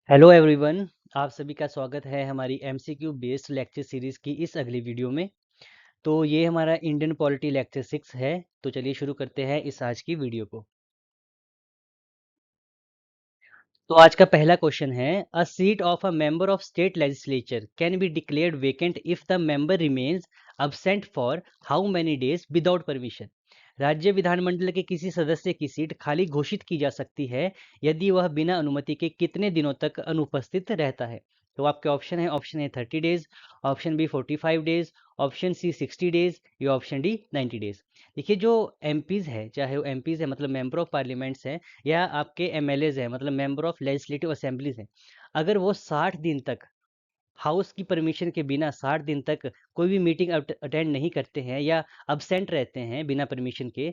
Hello everyone. आप सभी का स्वागत है हमारी एमसीक्यू बेस्ड लेक्चर सीरीज की इस अगली वीडियो में। तो ये हमारा इंडियन पॉलिटी लेक्चर 6 है। तो चलिए शुरू करते हैं इस आज की वीडियो को। तो आज का पहला क्वेश्चन है, अ seat of a member of state legislature can be declared vacant if the member remains absent for how many days without permission. राज्य विधानमंडल के किसी सदस्य की सीट खाली घोषित की जा सकती है यदि वह बिना अनुमति के कितने दिनों तक अनुपस्थित रहता है। तो आपके ऑप्शन है, option A 30 days, option B 45 days, option C 60 days या ऑप्शन डी 90 डेज। देखिए, जो एमपीज है, चाहे वो एमपीज है मतलब मेंबर ऑफ पार्लियामेंट्स है, या आपके एमएलएज है मतलब मेंबर ऑफ लेजिस्लेटिव असेंबलीज है, अगर वो 60 दिन तक हाउस की परमिशन के बिना 60 दिन तक कोई भी मीटिंग अटेंड नहीं करते हैं या अब्सेंट रहते हैं बिना परमिशन के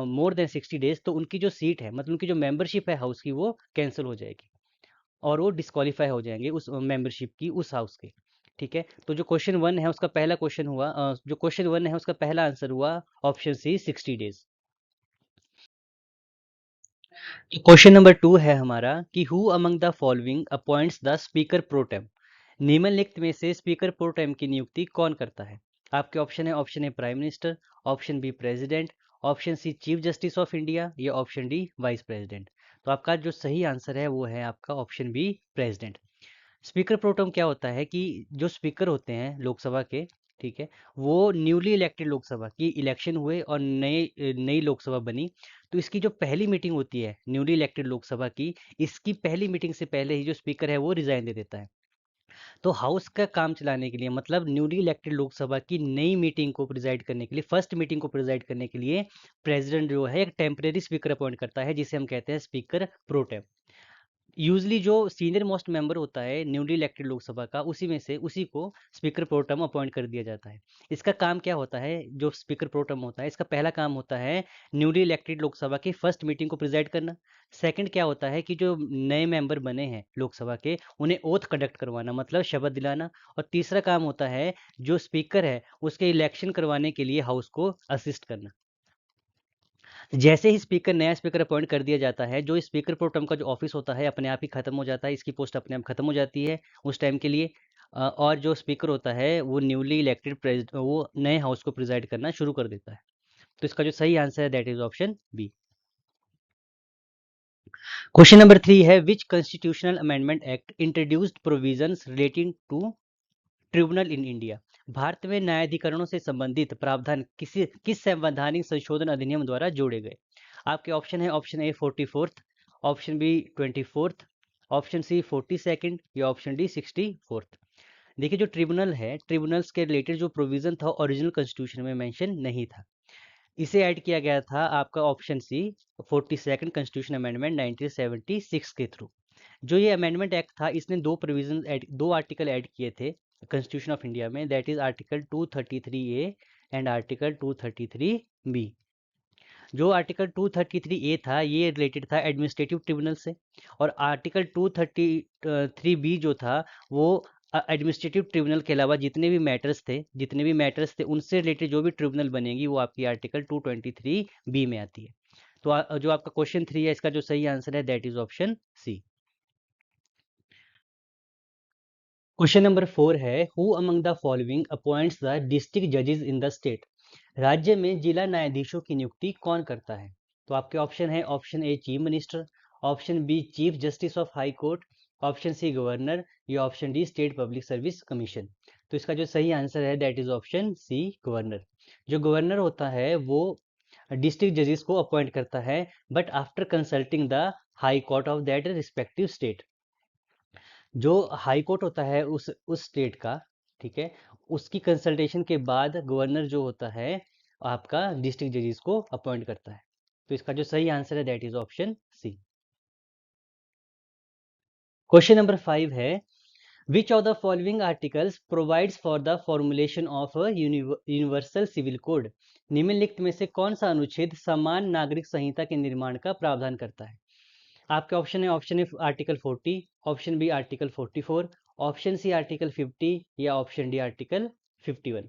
मोर देन 60 डेज, तो उनकी जो सीट है मतलब उनकी जो मेंबरशिप है हाउस की वो कैंसिल हो जाएगी और वो डिस्क्वालीफाई हो जाएंगे उस मेंबरशिप की उस हाउस के। ठीक है, तो जो क्वेश्चन वन है उसका पहला क्वेश्चन हुआ, जो क्वेश्चन वन है उसका पहला आंसर हुआ option C 60 days. Question number two है हमारा कि who among the following appoints the speaker pro tem. निम्नलिखित में से स्पीकर प्रोटेम की नियुक्ति कौन करता है। आपके ऑप्शन है, option A prime minister, option B president, option C chief justice of India या ऑप्शन डी वाइस प्रेसिडेंट। तो आपका जो सही आंसर है वो है आपका option B president. Speaker pro tem क्या होता है कि जो स्पीकर होते हैं लोकसभा के, ठीक है, वो न्यूली इलेक्टेड लोकसभा की इलेक्शन हुए और नए नई लोकसभा बनी, तो इसकी जो पहली मीटिंग होती है न्यूली इलेक्टेड लोकसभा की, इसकी पहली मीटिंग से पहले ही जो स्पीकर है वो रिजाइन दे देता है। तो हाउस का काम चलाने के लिए मतलब न्यूली इलेक्टेड लोकसभा की नई मीटिंग को प्रिजाइड करने के लिए, फर्स्ट मीटिंग को प्रिजाइड करने के लिए प्रेसिडेंट जो है एक टेम्परेरी स्पीकर अपॉइंट करता है जिसे हम कहते हैं स्पीकर प्रोटेम। यूजली जो सीनियर मोस्ट मेंबर होता है न्यूली इलेक्टेड लोकसभा का, उसी को स्पीकर प्रोटेम अपॉइंट कर दिया जाता है। इसका काम क्या होता है, जो स्पीकर प्रोटेम होता है इसका पहला काम होता है न्यूली इलेक्टेड लोकसभा की फर्स्ट मीटिंग को प्रिजाइड करना। सेकंड क्या होता है कि जो नए मेंबर बने हैं लोकसभा के उन्हें ओथ कंडक्ट करवाना मतलब शपथ दिलाना। और तीसरा काम होता है जो स्पीकर है उसके इलेक्शन करवाने के लिए हाउस को असिस्ट करना। जैसे ही स्पीकर नया स्पीकर अपॉइंट कर दिया जाता है, जो स्पीकर प्रोटेम का जो ऑफिस होता है अपने आप ही खत्म हो जाता है, इसकी पोस्ट अपने आप खत्म हो जाती है उस टाइम के लिए। और जो स्पीकर होता है वो न्यूली इलेक्टेड प्रेसिडेंट वो नए हाउस को प्रिजाइड करना शुरू कर देता है। तो इसका जो सही आंसर है that is option B. Question number three है, which constitutional amendment act introduced provisions relating to tribunal in India. Bharat में न्यायाधिकरणों से संबंधित प्रावधान किस संवैधानिक संशोधन अधिनियम द्वारा जोड़े गए। आपके ऑप्शन है, option A 44th, option B 24th, option C 42nd या ऑप्शन डी 64th। देखिए, जो ट्रिब्यूनल है, ट्रिब्यूनल्स के रिलेटेड जो प्रोविजन था ओरिजिनल कॉन्स्टिट्यूशन में मेंशन नहीं था, इसे ऐड किया गया था आपका option C 42nd constitution amendment 1976 के थ्रू। जो ये अमेंडमेंट एक्ट था इसने दो आर्टिकल ऐड किए थे कॉन्स्टिट्यूशन ऑफ इंडिया में, that is article 233 A and article 233 B. जो आर्टिकल 233 ए था ये रिलेटेड था एडमिनिस्ट्रेटिव ट्रिब्यूनल से, और आर्टिकल 233 बी जो था वो एडमिनिस्ट्रेटिव ट्रिब्यूनल के अलावा जितने भी मैटर्स थे उनसे रिलेटेड जो भी ट्रिब्यूनल बनेगी वो आपकी आर्टिकल 223 बी में आती है। तो जो आपका क्वेश्चन थ्री है इसका जो सही आंसर है that is option C. Question number four है, who among the following appoints the district जजेस इन द स्टेट। राज्य में जिला न्यायाधीशों की नियुक्ति कौन करता है। तो आपके ऑप्शन है, option A chief minister, option B chief justice of high court, option C governor या option D state public service commission. तो इसका जो सही आंसर है that is option C governor. जो गवर्नर होता है वो डिस्ट्रिक्ट जजेस को अपॉइंट करता है, but after consulting the high court of that respective state. जो हाई कोर्ट होता है उस स्टेट का, ठीक है, उसकी कंसल्टेशन के बाद गवर्नर जो होता है आपका डिस्ट्रिक्ट जजेस को अपॉइंट करता है। तो इसका जो सही आंसर है that is option C. Question number five है, which of the following articles provides for the formulation of a universal civil code. निम्नलिखित में से कौन सा अनुच्छेद समान नागरिक संहिता के निर्माण का प्रावधान करता है। आपके ऑप्शन है, option A article 40, option B article 44, option C article 50 या ऑप्शन डी आर्टिकल 51।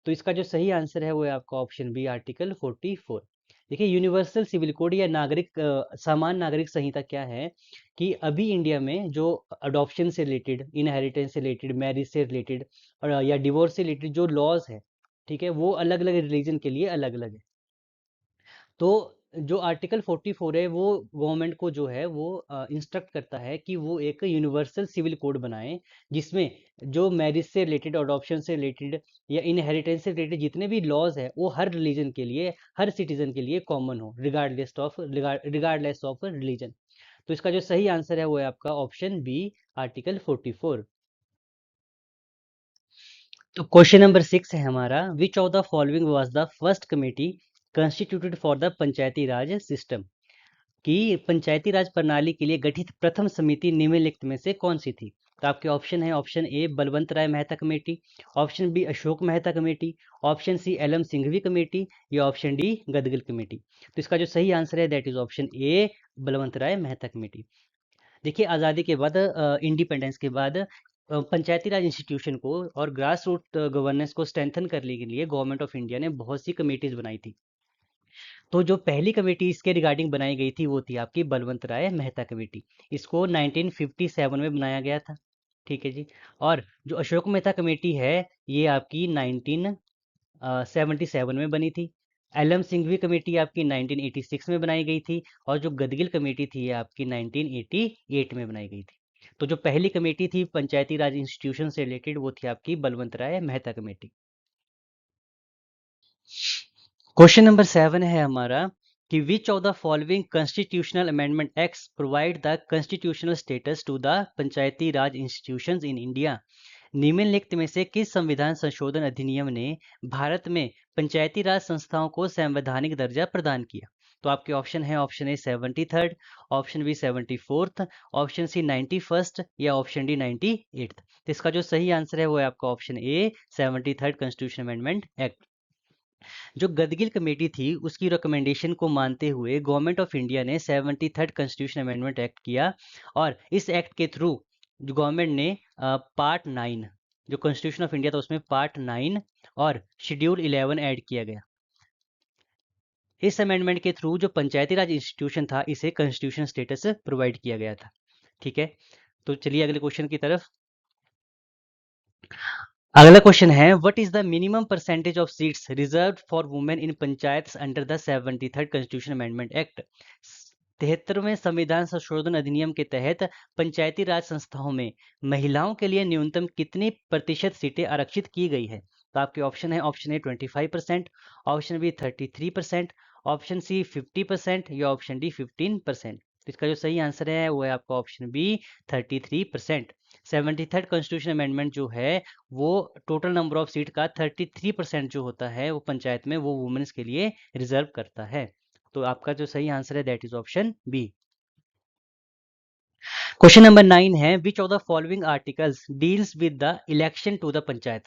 तो इसका जो सही आंसर है वो है आपका ऑप्शन बी आर्टिकल 44। देखिए यूनिवर्सल सिविल कोड या सामान्य नागरिक संहिता क्या है कि अभी इंडिया में जो अडॉप्शन से रिलेटेड, इनहेरिटेंस से रिलेटेड, मैरिज से रिलेटेड और या डिवोर्स से रिलेटेड जो लॉज है, ठीक है, वो अलग अलग रिलीजन के लिए अलग अलग है। तो जो आर्टिकल 44 है वो गवर्नमेंट को जो है वो इंस्ट्रक्ट करता है कि वो एक यूनिवर्सल सिविल कोड बनाए, जिसमें जो मैरिज से रिलेटेड, अडॉप्शन से रिलेटेड या इनहेरिटेंस से रिलेटेड जितने भी लॉज है वो हर रिलीजन के लिए, हर सिटीजन के लिए कॉमन हो, रिगार्डलेस ऑफ रिलीजन। तो इसका जो सही आंसर है वो है आपका ऑप्शन बी, आर्टिकल 44। तो क्वेश्चन नंबर 6 है हमारा, विच of the following was the first committee constituted for the Panchayati Raj system, कि पंचायती राज प्रणाली के लिए गठित प्रथम समिति निम्नलिखित में से कौन सी थी। तो आपके ऑप्शन है, option A Balwant Rai Mehta committee, option B Ashok Mehta committee, option C L M Singhvi committee या ऑप्शन डी गदगिल कमेटी। तो इसका जो सही आंसर है that is option A, Balwant Rai Mehta committee. देखिए आज़ादी के बाद, इंडिपेंडेंस के बाद पंचायती राज इंस्टीट्यूशन को और ग्रास रूट गवर्नेंस को स्ट्रेंथन करने के लिए गवर्नमेंट ऑफ इंडिया ने बहुत सी कमेटीज बनाई थी। तो जो पहली कमेटी इसके रिगार्डिंग बनाई गई थी वो थी आपकी बलवंत राय मेहता कमेटी। इसको 1957 में बनाया गया था, ठीक है जी। और जो अशोक मेहता कमेटी है ये आपकी 1977 में बनी थी। एल एम सिंघवी कमेटी आपकी 1986 में बनाई गई थी, और जो गदगिल कमेटी थी ये आपकी 1988 में बनाई गई थी। तो जो पहली कमेटी थी पंचायती राज इंस्टीट्यूशन से रिलेटेड वो थी आपकी Balwant Rai Mehta committee. Question number 7 है हमारा कि which of the following constitutional amendment acts provide the constitutional status to the Panchayati Raj institutions in India. निम्नलिखित में से किस संविधान संशोधन अधिनियम ने भारत में पंचायती राज संस्थाओं को संवैधानिक दर्जा प्रदान किया। तो आपके ऑप्शन है, option A 73rd, option B 74th, option C 91st या ऑप्शन डी 98th। तो इसका जो सही आंसर है वो है आपका option A, 73rd constitution amendment act. जो गदगिल कमेटी थी उसकी रिकमेंडेशन को मानते हुए गवर्नमेंट ऑफ इंडिया ने 73rd कॉन्स्टिट्यूशन अमेंडमेंट एक्ट किया, और इस एक्ट के थ्रू जो गवर्नमेंट ने पार्ट 9, जो कॉन्स्टिट्यूशन ऑफ इंडिया था उसमें पार्ट 9 और शेड्यूल 11 ऐड किया गया। इस अमेंडमेंट के थ्रू जो पंचायती राज इंस्टीट्यूशन था इसे कॉन्स्टिट्यूशन स्टेटस प्रोवाइड किया गया था, ठीक है। तो चलिए अगले क्वेश्चन की तरफ। अगला क्वेश्चन है, what is the minimum percentage of seats reserved for women in panchayat under the 73rd constitution amendment act. 73वें संविधान संशोधन अधिनियम के तहत पंचायती राज संस्थाओं में महिलाओं के लिए न्यूनतम कितनी प्रतिशत सीटें आरक्षित की गई है। तो आपके ऑप्शन है, option A 25%, option B 33%, option C 50% या ऑप्शन डी 15%। तो इसका जो सही आंसर है वो है आपका option B, 33%। 73rd constitution amendment जो है वो टोटल नंबर ऑफ सीट का 33% जो होता है वो पंचायत में वो वुमेन्स के लिए रिजर्व करता है। तो आपका जो सही आंसर है that is option B. Question number 9 है, which of the following articles deals with the election to the panchayat.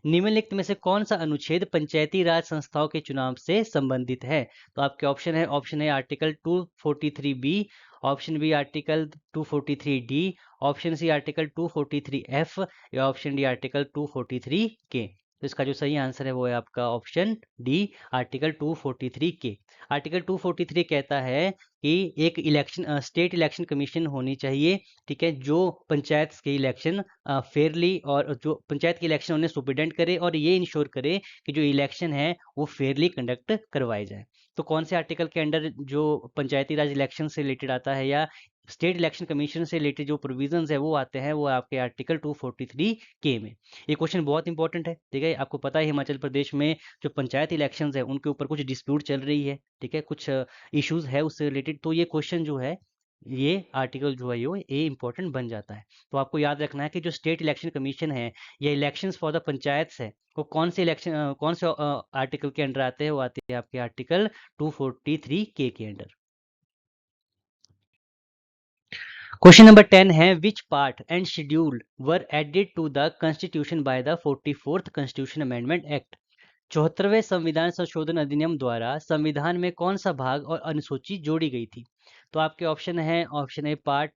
निम्नलिखित में से कौन सा अनुच्छेद पंचायती राज संस्थाओं के चुनाव से संबंधित है। तो आपके ऑप्शन है, option A article 243 B, option B article 243 D, option C article 243 F या ऑप्शन डी आर्टिकल 243 के। तो इसका जो सही आंसर है वो है आपका ऑप्शन डी, आर्टिकल 243 के। आर्टिकल 243 कहता है कि एक इलेक्शन, स्टेट इलेक्शन कमीशन होनी चाहिए, ठीक है, जो पंचायत के इलेक्शन फेयरली, और जो पंचायत के इलेक्शन उन्हें सुपरिटेंड करे और ये इंश्योर करे कि जो इलेक्शन है वो फेयरली कंडक्ट करवाए जाए। तो कौन से आर्टिकल के अंडर जो पंचायती राज इलेक्शन से रिलेटेड आता है या स्टेट इलेक्शन कमीशन से रिलेटेड जो प्रोविजंस है वो आते हैं, वो आपके आर्टिकल 243 के में। ये क्वेश्चन बहुत इंपॉर्टेंट है, ठीक है। आपको पता है हिमाचल प्रदेश में जो पंचायत इलेक्शंस है उनके ऊपर कुछ डिस्प्यूट चल रही है, ठीक है, कुछ इश्यूज है उससे रिलेटेड। तो ये क्वेश्चन जो है, ये आर्टिकल जो है ये इंपॉर्टेंट बन जाता है। तो आपको याद रखना है कि जो स्टेट इलेक्शन कमीशन है या इलेक्शंस फॉर द पंचायत है वो कौन से इलेक्शन, कौन से आर्टिकल के अंडर आते हैं, वो आते हैं आपके आर्टिकल 243 के अंडर। क्वेश्चन नंबर 10 है, which part and schedule were added to the constitution by the 44th constitution amendment act. 74वें संविधान संशोधन अधिनियम द्वारा संविधान में कौन सा भाग और अनुसूची जोड़ी गई थी। तो आपके ऑप्शन है, option A part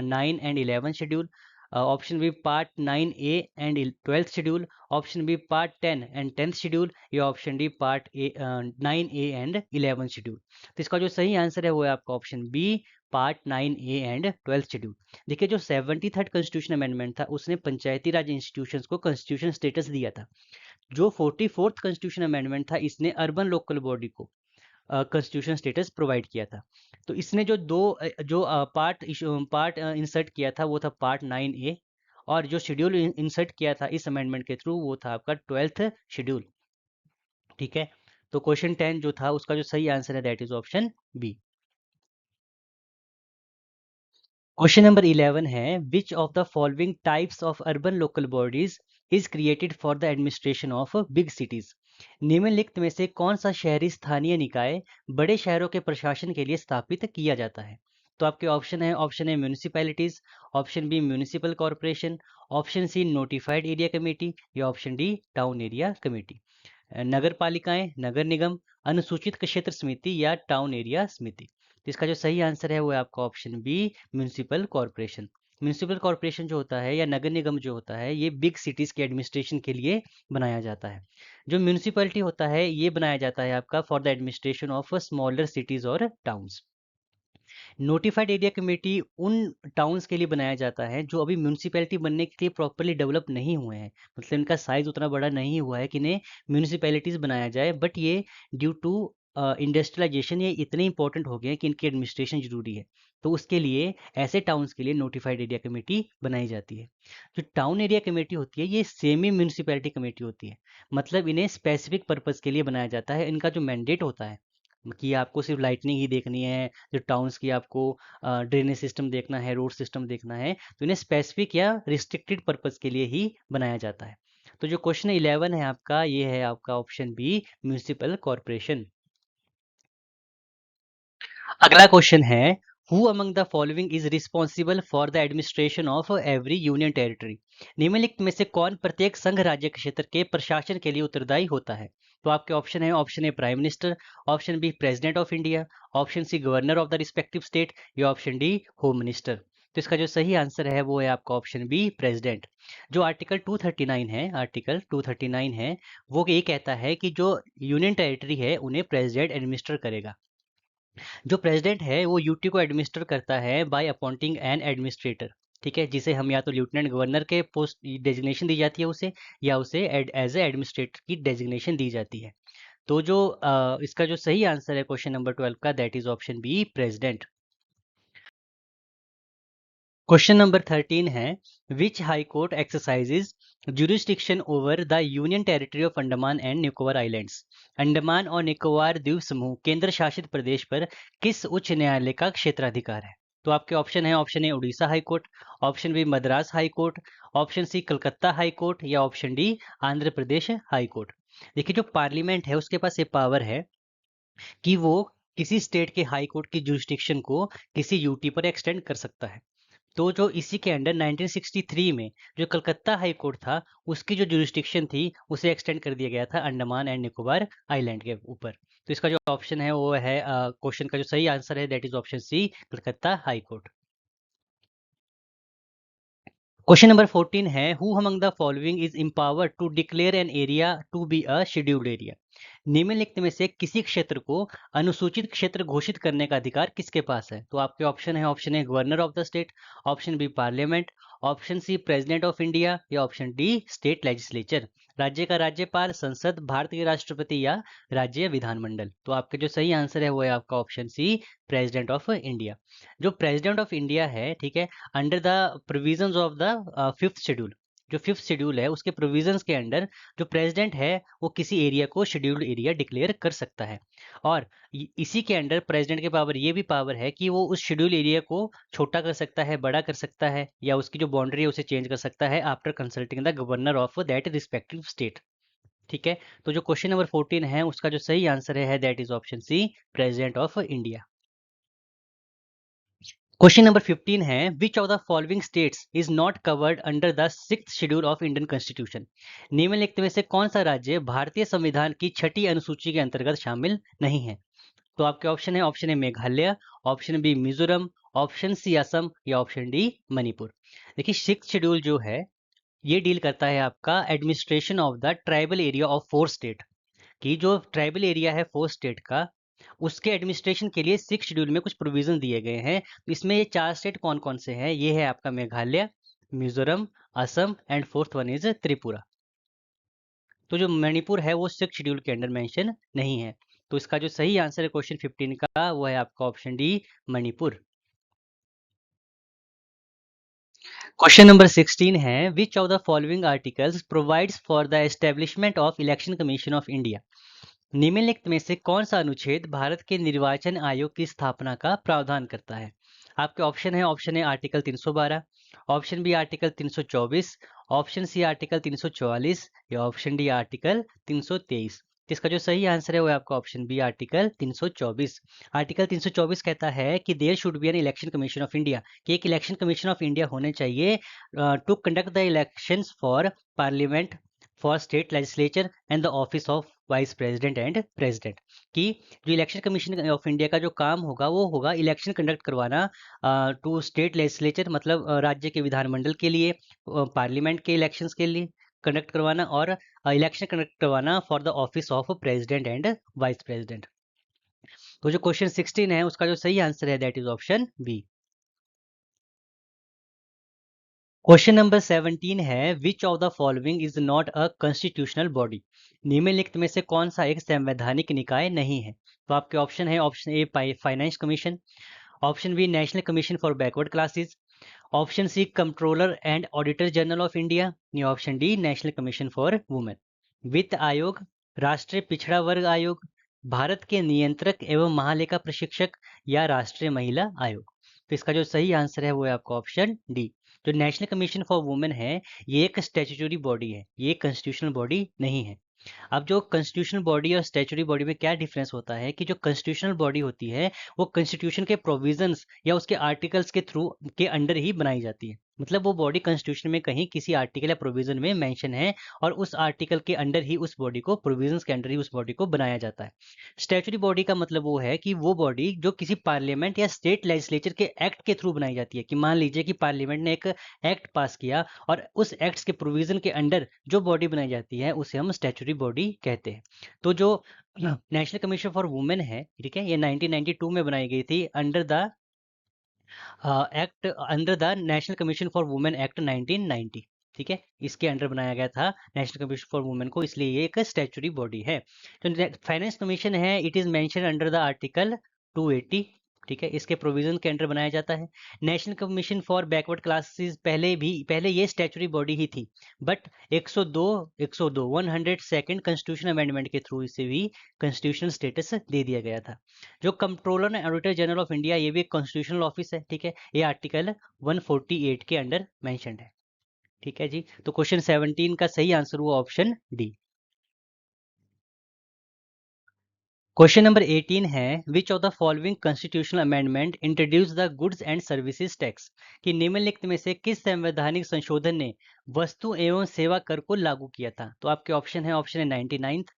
9 and 11 schedule, option B part 9A and 12th schedule, option B part 10 and 10th schedule, या option D part 9A and 11th schedule. तो इसका जो सही आंसर है वो है आपका option B, part 9A and 12th schedule. देखिए जो 73rd कॉन्स्टिट्यूशन अमेंडमेंट था उसने पंचायती राज इंस्टीट्यूशंस को कॉन्स्टिट्यूशन स्टेटस दिया था। जो 44th कॉन्स्टिट्यूशन अमेंडमेंट था इसने अर्बन लोकल बॉडी को कॉन्स्टिट्यूशन स्टेटस प्रोवाइड किया था। तो इसने जो जो पार्ट इंसर्ट किया था वो था पार्ट 9A, और जो शेड्यूल इंसर्ट किया था इस अमेंडमेंट के थ्रू वो था आपका 12th शेड्यूल। ठीक है, तो क्वेश्चन 10 जो था उसका जो सही आंसर है that is option B. Question number 11 है which of the following types of urban local bodies is created for the administration of big cities. निम्नलिखित में से कौन सा शहरी स्थानीय निकाय बड़े शहरों के प्रशासन के लिए स्थापित किया जाता है? तो आपके option A municipalities, option B municipal corporation, option C notified area committee, या option D town area committee. नगर पालिकाएं, नगर निगम, अनुसूचित क्षेत्र समिति, या टाउन एरिया समिति। तो इसका जो सही आंसर है वो है आपका option B, municipal corporation. Municipal corporation जो होता है या नगर निगम जो होता है ये बिग सिटीज के एडमिनिस्ट्रेशन के लिए बनाया जाता है। जो म्यूनिसिपैलिटी होता है ये बनाया जाता है आपका for the administration of smaller cities और टाउन्स। नोटिफाइड एरिया कमेटी उन टाउन्स के लिए बनाया जाता है जो अभी म्यूनिसिपैलिटी बनने के लिए प्रॉपरली डेवलप नहीं हुए हैं, मतलब इनका साइज उतना बड़ा नहीं हुआ है कि इन्हें म्यूनिसिपैलिटीज बनाया जाए, बट ये ड्यू टू इंडस्ट्रियलाइजेशन ये इतने इंपॉर्टेंट हो गए हैं कि इनकी एडमिनिस्ट्रेशन जरूरी है। तो उसके लिए ऐसे टाउन्स के लिए नोटिफाइड एरिया कमेटी बनाई जाती है। जो टाउन एरिया कमेटी होती है ये सेमी म्यूनिसिपैलिटी कमेटी होती है, मतलब इन्हें स्पेसिफिक पर्पज के लिए बनाया जाता है। इनका जो मैंडेट होता है कि आपको सिर्फ लाइटनिंग ही देखनी है, जो टाउन्स की आपको ड्रेनेज सिस्टम देखना है, रोड सिस्टम देखना है, तो इन्हें स्पेसिफिक या रिस्ट्रिक्टेड पर्पज के लिए ही बनाया जाता है। तो जो क्वेश्चन 11 है आपका ये है आपका ऑप्शन बी, म्यूनिसिपल कॉरपोरेशन। अगला क्वेश्चन है who among the following is responsible for the administration of every union territory. निम्नलिखित में से कौन प्रत्येक संघ राज्य क्षेत्र के प्रशासन के लिए उत्तरदायी होता है? तो आपके ऑप्शन है option A prime minister, option B president of India, option C governor of the respective state, या ऑप्शन डी होम मिनिस्टर। तो इसका जो सही आंसर है वो है आपका ऑप्शन बी, प्रेसिडेंट। जो आर्टिकल 239 है वो ये कहता है कि जो यूनियन टेरिटरी है उन्हें प्रेसिडेंट एडमिनिस्टर करेगा। जो प्रेसिडेंट है वो यूटी को एडमिनिस्टर करता है बाय अपॉइंटिंग एन एडमिनिस्ट्रेटर। ठीक है, जिसे हम या तो लेफ्टिनेंट गवर्नर के पोस्ट डेजिग्नेशन दी जाती है उसे, या उसे एज ए एडमिनिस्ट्रेटर की डेजिग्नेशन दी जाती है। तो जो इसका जो सही आंसर है क्वेश्चन नंबर 12 का that is option B, president. Question number 13 है which high court exercises jurisdiction over the union territory of Andaman and Nicobar islands. Andaman और निकोबार द्वीप समूह केंद्र शासित प्रदेश पर किस उच्च न्यायालय का क्षेत्राधिकार है? तो आपके ऑप्शन है option A Orissa high court, option B Madras high court, option C Calcutta high court, या option D Andhra Pradesh high court. देखिए जो पार्लियामेंट है उसके पास ये पावर है कि वो किसी स्टेट के हाई कोर्ट की जुरिस्डिक्शन को किसी यूटी पर एक्सटेंड कर सकता है। तो जो इसी के अंडर 1963 में जो कलकत्ता हाई कोर्ट था उसकी जो जुरिस्डिक्शन थी उसे एक्सटेंड कर दिया गया था अंडमान एंड निकोबार आइलैंड के ऊपर। तो इसका जो ऑप्शन है वो है क्वेश्चन का जो सही आंसर है that is option C, Calcutta high court. Question number 14 है who among the following is empowered to declare an area to be a scheduled area. निम्नलिखित में से किसी क्षेत्र को अनुसूचित क्षेत्र घोषित करने का अधिकार किसके पास है? तो आपके ऑप्शन है option A governor of the state, option B parliament, option C president of India, या ऑप्शन डी स्टेट लेजिस्लेचर। राज्य का राज्यपाल, संसद, भारत के राष्ट्रपति, या राज्य विधानमंडल। तो आपके जो सही आंसर है वो है आपका option C, president of India. जो प्रेसिडेंट ऑफ इंडिया है, ठीक है, under the provisions of the fifth schedule, जो फिफ्थ शेड्यूल है उसके प्रोविजंस के अंडर जो प्रेसिडेंट है वो किसी एरिया को शेड्यूल्ड एरिया डिक्लेयर कर सकता है। और इसी के अंडर प्रेसिडेंट के पावर ये भी पावर है कि वो उस शेड्यूल एरिया को छोटा कर सकता है, बड़ा कर सकता है, या उसकी जो बाउंड्री है उसे चेंज कर सकता है after consulting the governor of that respective state. ठीक है, तो जो क्वेश्चन नंबर 14 है उसका जो सही आंसर है that is option C, president of India. Question number 15 है which of the following states is not covered under the 6th schedule of Indian constitution. निम्नलिखित में से कौन सा राज्य भारतीय संविधान की छठी अनुसूची के अंतर्गत शामिल नहीं है? तो आपके ऑप्शन है option A Meghalaya, option B Mizoram, option C Assam या ऑप्शन डी मणिपुर। देखिए, सिक्स शेड्यूल जो है ये डील करता है आपका administration of the tribal area of four state, कि जो ट्राइबल एरिया है फोर स्टेट का, उसके एडमिनिस्ट्रेशन के लिए सिक्स शेड्यूल में कुछ प्रोविजन दिए गए हैं। तो इसमें ये चार स्टेट कौन कौन से हैं, ये है आपका Meghalaya, Mizoram, Assam and fourth one is Tripura. तो जो मणिपुर है वो सिक्स शेड्यूल के अंडर मेंशन नहीं है। तो इसका जो सही आंसर है क्वेश्चन 15 का वो है आपका option D Manipur. Question number 16 है, which of the following articles provides for the establishment of election commission of India. निम्नलिखित में से कौन सा अनुच्छेद भारत के निर्वाचन आयोग की स्थापना का प्रावधान करता है। आपके ऑप्शन है article 312, option B article 324, option C article 344 या ऑप्शन डी आर्टिकल 323। इसका जो सही आंसर है वो है आपका ऑप्शन बी आर्टिकल 324। आर्टिकल 324 कहता है कि there should be an election commission of India, कि एक इलेक्शन कमीशन ऑफ इंडिया होने चाहिए to conduct the elections for parliament, for state legislature and the office of vice president and president. कि जो election commission of India का जो काम होगा वो होगा इलेक्शन कंडक्ट करवाना टू स्टेट लेजिस्लेचर, मतलब राज्य के विधानमंडल के लिए, पार्लियामेंट के इलेक्शंस के लिए कंडक्ट करवाना, और इलेक्शन कंडक्ट करवाना for the office of president and vice president. तो जो क्वेश्चन 16 है उसका जो सही आंसर है that is option B. Question number 17 है, which of the following is not a constitutional body. निम्नलिखित में से कौन सा एक संवैधानिक निकाय नहीं है। तो आपके ऑप्शन है option A finance commission, option B national commission for backward classes, option C controller and auditor general of India या option D national commission for women. वित्त आयोग, राष्ट्रीय पिछड़ा वर्ग आयोग, भारत के नियंत्रक एवं महालेखा प्रशिक्षक या राष्ट्रीय महिला आयोग। तो इसका जो सही आंसर है वो है आपका ऑप्शन डी। जो नेशनल कमीशन फॉर वुमेन है ये एक स्टैट्यूटरी बॉडी है, ये कॉन्स्टिट्यूशनल बॉडी नहीं है। अब जो कॉन्स्टिट्यूशनल बॉडी और स्टैट्यूटरी बॉडी में क्या डिफरेंस होता है कि जो कॉन्स्टिट्यूशनल बॉडी होती है वो कॉन्स्टिट्यूशन के प्रोविजंस या उसके आर्टिकल्स के थ्रू के अंडर ही बनाई जाती है, मतलब वो बॉडी कॉन्स्टिट्यूशन में कहीं किसी आर्टिकल या प्रोविजन में मेंशन है और उस आर्टिकल के अंडर ही उस बॉडी को, प्रोविजंस के अंडर ही उस बॉडी को बनाया जाता है। स्टैट्यूटरी बॉडी का मतलब वो है कि वो बॉडी जो किसी पार्लियामेंट या स्टेट लेजिस्लेचर के एक्ट के थ्रू बनाई जाती है, कि मान लीजिए कि पार्लियामेंट ने एक एक्ट पास किया और उस एक्ट के प्रोविजन के अंडर जो बॉडी बनाई जाती है उसे हम स्टैट्यूटरी बॉडी कहते हैं। तो जो नेशनल कमीशन फॉर वुमेन है, ठीक है, ये 1992 में बनाई गई थी under the act, under the national commission for women act 1990। ठीक है, इसके अंडर बनाया गया था नेशनल कमीशन फॉर वुमेन को, इसलिए ये एक स्टैट्यूटरी बॉडी है। तो फाइनेंस कमीशन है, it is mention under the article 280। ठीक है, इसके प्रोविजन के अंडर बनाया जाता है। National commission for backward classes पहले ये स्टैट्यूटरी बॉडी ही थी, बट 102 102 कॉन्स्टिट्यूशन अमेंडमेंट के थ्रू इसे भी कॉन्स्टिट्यूशनल स्टेटस दे दिया गया था। जो controller and auditor general of India ये भी एक कॉन्स्टिट्यूशनल ऑफिस है। ठीक है, ये आर्टिकल 148 के अंडर मेंशन्ड है। ठीक है जी, तो क्वेश्चन 17 का सही आंसर हुआ ऑप्शन डी। क्वेश्चन नंबर 18 है, which of the following constitutional amendment introduce the goods and services tax. कि निम्नलिखित में से किस संवैधानिक संशोधन ने वस्तु एवं सेवा कर को लागू किया था। तो आपके ऑप्शन है 99th,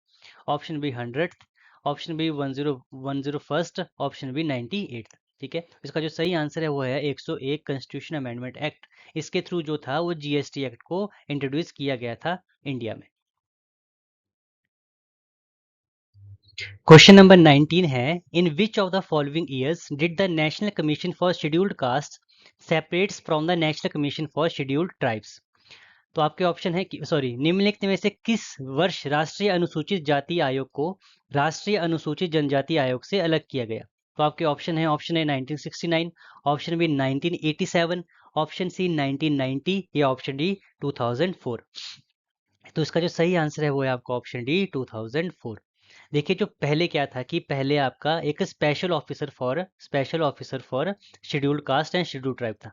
option B 100th, option B 101st, option B 98th। ठीक है, इसका जो सही आंसर है वो है 101 कॉन्स्टिट्यूशन अमेंडमेंट एक्ट। इसके थ्रू जो था वो जीएसटी एक्ट को इंट्रोड्यूस किया गया था इंडिया में। क्वेश्चन नंबर 19 है, in which of the following years did the national commission for scheduled caste separates from the national commission for scheduled tribes. तो आपके ऑप्शन है कि सॉरी, निम्नलिखित में से किस वर्ष राष्ट्रीय अनुसूचित जाति आयोग को राष्ट्रीय अनुसूचित जनजाति आयोग से अलग किया गया। तो आपके ऑप्शन है option A 1969, option B 1987, option C 1990 या ऑप्शन डी 2004। तो इसका जो सही आंसर है वो है आपका ऑप्शन डी 2004। देखिए, जो पहले क्या था कि पहले आपका एक special officer for scheduled cast and scheduled tribe था,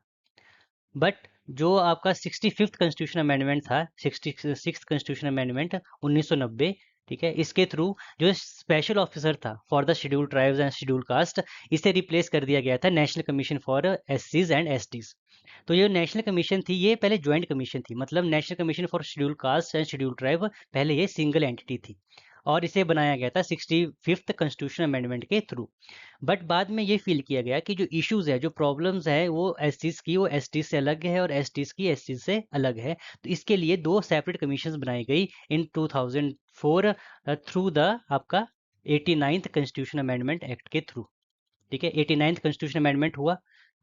बट जो आपका 65th कॉन्स्टिट्यूशन अमेंडमेंट था, 66th कॉन्स्टिट्यूशन अमेंडमेंट 1990, ठीक है, इसके थ्रू जो स्पेशल ऑफिसर था for the schedule tribes and schedule caste, इसे रिप्लेस कर दिया गया था नेशनल कमीशन फॉर एससीज एंड एसटीज। तो ये नेशनल कमीशन थी ये पहले ज्वाइंट कमीशन थी, मतलब national commission for schedule caste and schedule tribe पहले ये सिंगल एंटिटी थी। और इसे बनाया गया था 65th कॉन्स्टिट्यूशन अमेंडमेंट के थ्रू। बट बाद में ये फील किया गया कि जो इश्यूज है, जो प्रॉब्लम्स है, वो एसटीज की वो एसटी से अलग है और एसटीज की एसटी से अलग है। तो इसके लिए दो सेपरेट कमीशंस बनाई गई इन 2004 थ्रू द आपका 89th कॉन्स्टिट्यूशन अमेंडमेंट एक्ट के थ्रू। ठीक है, 89th कॉन्स्टिट्यूशन अमेंडमेंट हुआ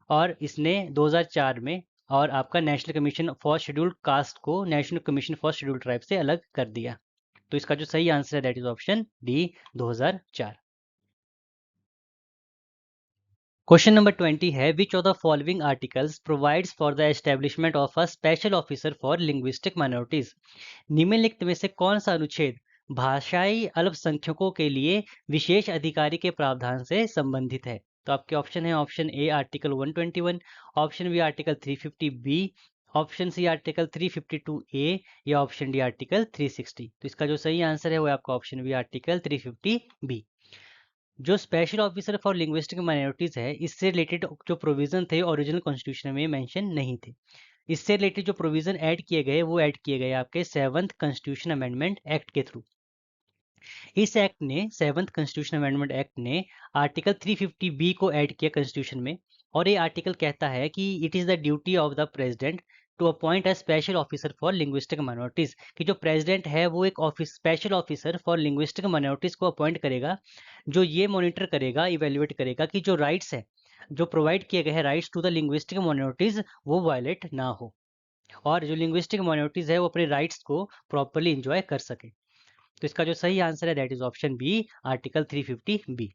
और इसने 2004 में और आपका national commission for scheduled caste को national commission for scheduled tribe से अलग कर दिया। तो इसका जो सही आंसर है that is option D, 2004। Question number 20 है which of the following articles provides for the establishment of a special officer for linguistic minorities. निम्नलिखित में से कौन सा अनुच्छेद भाषाई अल्पसंख्यकों के लिए विशेष अधिकारी के प्रावधान से संबंधित है? तो आपके ऑप्शन है option A article 121, option B article 350 B, option C article 352 A या ऑप्शन डी आर्टिकल 360। तो इसका जो सही आंसर है वो आपका ऑप्शन बी आर्टिकल 350 बी। जो special officer for linguistic minorities है, इससे रिलेटेड जो प्रोविजन थे ओरिजिनल कॉन्स्टिट्यूशन में मेंशन नहीं थे। इससे रिलेटेड जो प्रोविजन ऐड किए गए वो ऐड किए गए आपके 7th कॉन्स्टिट्यूशन अमेंडमेंट एक्ट के थ्रू। इस एक्ट ने 7th कॉन्स्टिट्यूशन अमेंडमेंट एक्ट ने आर्टिकल 350 बी को ऐड किया कॉन्स्टिट्यूशन में। और ये आर्टिकल कहता है कि it is the duty of the president to appoint a special officer for linguistic minorities, कि जो प्रेसिडेंट है वो एक special officer for linguistic minorities को अपॉइंट करेगा, जो ये मॉनिटर करेगा, इवेल्युएट करेगा कि जो राइट्स है, जो प्रोवाइड किए गए हैं rights to the linguistic minorities, वो वायलेट ना हो और जो लिंग्विस्टिक माइनॉरिटीज है वो अपने राइट्स को प्रॉपरली इंजॉय कर सके। तो इसका जो सही आंसर है that is option B article 350 B.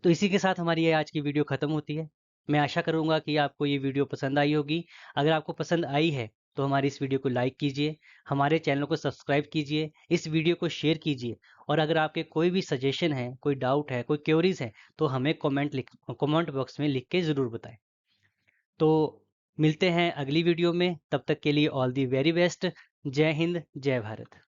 तो इसी के साथ हमारी ये आज की वीडियो खत्म होती है। मैं आशा करूंगा कि आपको ये वीडियो पसंद आई होगी। अगर आपको पसंद आई है तो हमारी इस वीडियो को लाइक कीजिए, हमारे चैनल को सब्सक्राइब कीजिए, इस वीडियो को शेयर कीजिए और अगर आपके कोई भी सजेशन है, कोई डाउट है, कोई क्वेरीज है तो हमें कमेंट बॉक्स में लिख के ज़रूर बताएं। तो मिलते हैं अगली वीडियो में, तब तक के लिए ऑल दी वेरी बेस्ट। जय हिंद, जय भारत।